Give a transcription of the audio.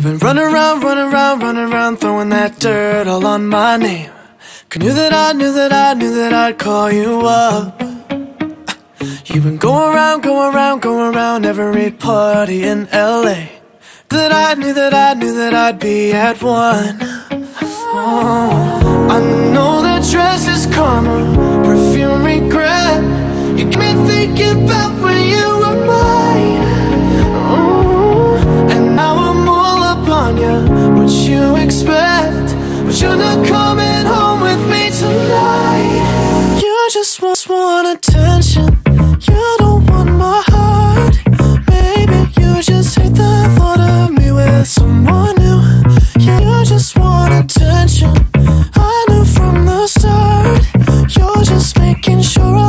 You've been running around, running around, running around, throwing that dirt all on my name. 'Cause knew that I'd call you up. You've been going around, going around, going around every party in LA. I knew that I'd be at one. Oh, I know that dress is karma, perfume regret. You get me thinking about when you were mine. Oh, and now I'm all up on you. What you expect? But you're not coming home with me tonight. You just want attention. You don't want my heart. Maybe you just hate the thought of me with someone new. Yeah, you just want attention. I knew from the start. You're just making sure